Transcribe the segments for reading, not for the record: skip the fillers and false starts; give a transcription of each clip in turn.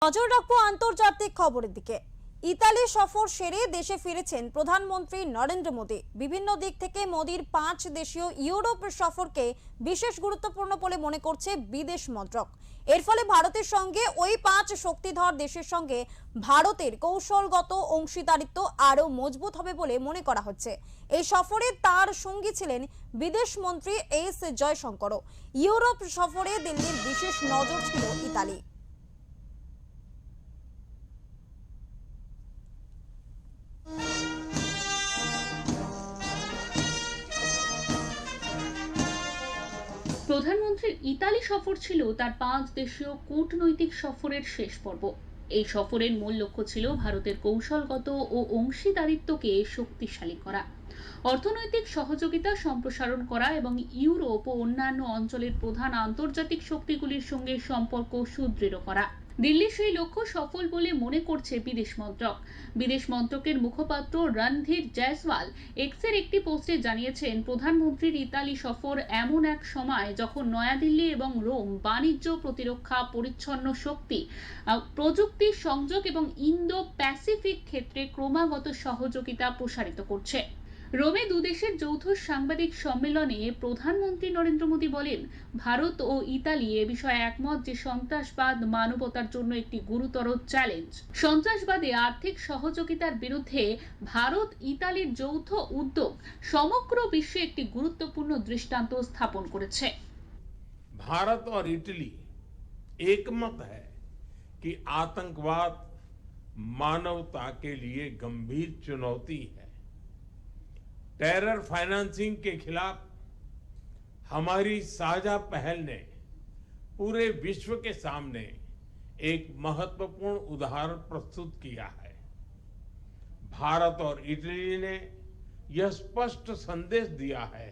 নজর রাখবো আন্তর্জাতিক খবরের দিকে। ইতালি সফর সেরে দেশে ফিরেছেন প্রধানমন্ত্রী নরেন্দ্র মোদী। বিভিন্ন দিক থেকে মোদীর 5 দেশীয় ইউরোপ সফরকে বিশেষ গুরুত্বপূর্ণ বলে মনে করছে বিদেশ মন্ত্রক। এর ফলে ভারতের সঙ্গে ওই 5 শক্তিধর দেশের সঙ্গে ভারতের কৌশলগত অংশীদারিত্ব আরও মজবুত হবে বলে মনে করা হচ্ছে। এই সফরে তার সঙ্গী ছিলেন বিদেশ মন্ত্রী এস জয়শঙ্করও। ইউরোপ সফরে দিল্লির বিশেষ নজর ছিল ইতালি। প্রধানমন্ত্রীর ইতালি সফর ছিল তার 5 দেশীয় কূটনৈতিক সফরের শেষ পর্ব। এই সফরের মূল লক্ষ্য ছিল ভারতের কৌশলগত ও অংশীদারিত্বকে শক্তিশালী করা, অর্থনৈতিক সহযোগিতা সম্প্রসারণ করা এবং ইউরোপ ও অন্যান্য অঞ্চলের প্রধান আন্তর্জাতিক শক্তিগুলির সঙ্গে সম্পর্ক সুদৃঢ় করা। দিল্লি সেই লক্ষ্য সফল বলে মনে করছে বিদেশ মন্ত্রক। বিদেশ মন্ত্রকের মুখপাত্র রণধীর জয়সওয়াল এক্সের একটি পোস্টে জানিয়েছেন, প্রধানমন্ত্রীর ইতালি সফর এমন এক সময় যখন নয়াদিল্লি এবং রোম বাণিজ্য, প্রতিরক্ষা, পরিচ্ছন্ন শক্তি, প্রযুক্তি, সংযোগ এবং ইন্দো প্যাসিফিক ক্ষেত্রে ক্রমাগত সহযোগিতা প্রসারিত করছে। রোমে দুদেশের যৌথ সাংবাদিক সম্মেলনে প্রধানমন্ত্রী নরেন্দ্র মোদী বলেন, ভারত ও ইতালি এ বিষয়ে একমত যে সন্ত্রাসবাদ মানবতার জন্য একটি গুরুতর চ্যালেঞ্জ। সন্ত্রাসবাদে আর্থিক সহযোগিতার বিরুদ্ধে ভারত ইতালির যৌথ উদ্যোগ সমগ্র বিশ্বে একটি গুরুত্বপূর্ণ দৃষ্টান্ত স্থাপন করেছে। भारत और इटली एकमत है कि आतंकवाद मानवता के लिए गंभीर चुनौती है। टेरर फाइनेंसिंग के खिलाफ हमारी साझा पहल ने पूरे विश्व के सामने एक महत्वपूर्ण उदाहरण प्रस्तुत किया है। भारत और इटली ने यह स्पष्ट संदेश दिया है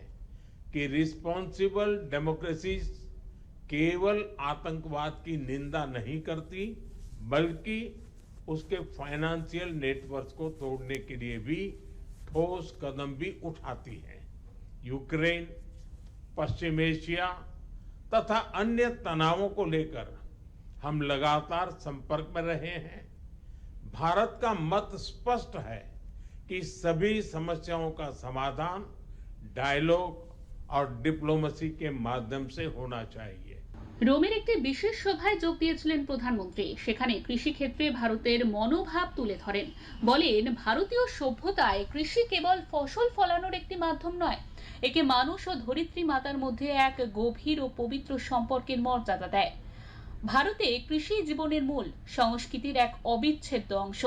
कि रिस्पॉन्सिबल डेमोक्रेसी केवल आतंकवाद की निंदा नहीं करती, बल्कि उसके फाइनेंशियल नेटवर्क को तोड़ने के लिए भी ठोस कदम भी उठाती है। यूक्रेन, पश्चिम एशिया तथा अन्य तनावों को लेकर हम लगातार संपर्क में रहे हैं। भारत का मत स्पष्ट है कि सभी समस्याओं का समाधान डायलॉग और डिप्लोमेसी के माध्यम से होना चाहिए। রোমের একটি বিশেষ সভায় যোগ দিয়েছিলেন প্রধানমন্ত্রী। সেখানে কৃষি ক্ষেত্রে ভারতের মনোভাব তুলে ধরেন। বলেন, ভারতীয় সভ্যতায় কৃষি কেবল ফসল ফলানোর একটি মাধ্যম নয়, একে মানুষ ও ধরিত্রী মাতার মধ্যে এক গভীর ও পবিত্র সম্পর্কের মর্যাদা দেয়। ভারতে কৃষি জীবনের মূল, সংস্কৃতির এক অবিচ্ছেদ্য অংশ।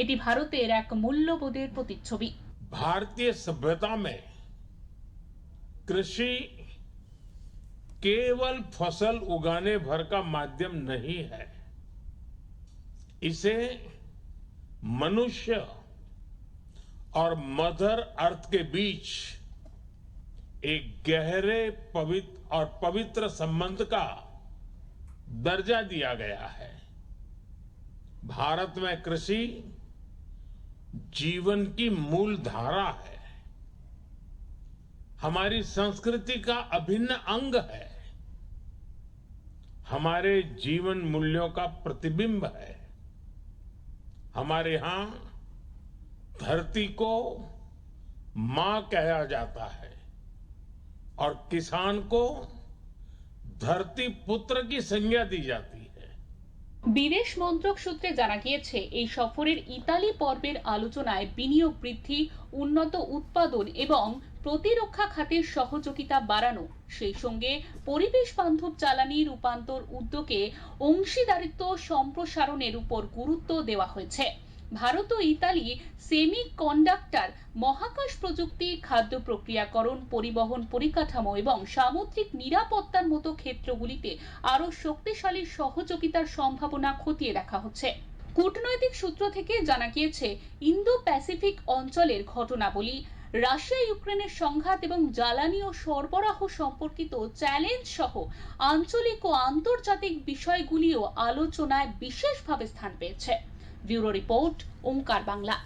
এটি ভারতের এক মূল্যবোধের প্রতিচ্ছবি। भारतीय सभ्यता में कृषि केवल फसल उगाने भर का माध्यम नहीं है, इसे मनुष्य और मदर अर्थ के बीच एक गहरे पवित्र संबंध का दर्जा दिया गया है। भारत में कृषि जीवन की मूल धारा है, हमारी संस्कृति का अभिन्न अंग है, हमारे जीवन मूल्यों का प्रतिबिंब है। हमारे यहां धरती को मां कहा जाता है और किसान को धरती पुत्र की संज्ञा दी जाती है। বিদেশ মন্ত্রক সূত্রে জানা গিয়েছে, এই সফরের ইতালি পর্বের আলোচনায় বিনিয়োগ বৃদ্ধি, উন্নত উৎপাদন এবং প্রতিরক্ষা খাতের সহযোগিতা বাড়ানো, সেই সঙ্গে পরিবেশ বান্ধব জ্বালানি রূপান্তর উদ্যোগে অংশীদারিত্ব সম্প্রসারণের উপর গুরুত্ব দেওয়া হয়েছে। ভারত ও ইতালি সেমি কন্ডাক্টর, মহাকাশ প্রযুক্তি, খাদ্য প্রক্রিয়াকরণ, পরিবহন পরিকাঠামো এবং সামুদ্রিক নিরাপত্তার মতো ক্ষেত্রগুলিতে আরো শক্তিশালী সহযোগিতার সম্ভাবনা খতিয়ে দেখা হচ্ছে। কূটনৈতিক সূত্র থেকে জানা গিয়েছে, ইন্দো প্যাসিফিক অঞ্চলের ঘটনাবলী, রাশিয়া ইউক্রেনের সংঘাত এবং জ্বালানি ও সরবরাহ সম্পর্কিত চ্যালেঞ্জ সহ আঞ্চলিক ও আন্তর্জাতিক বিষয়গুলিও আলোচনায় বিশেষভাবে স্থান পেয়েছে। ব্যুরো রিপোর্ট, ওঙ্কার বাংলা।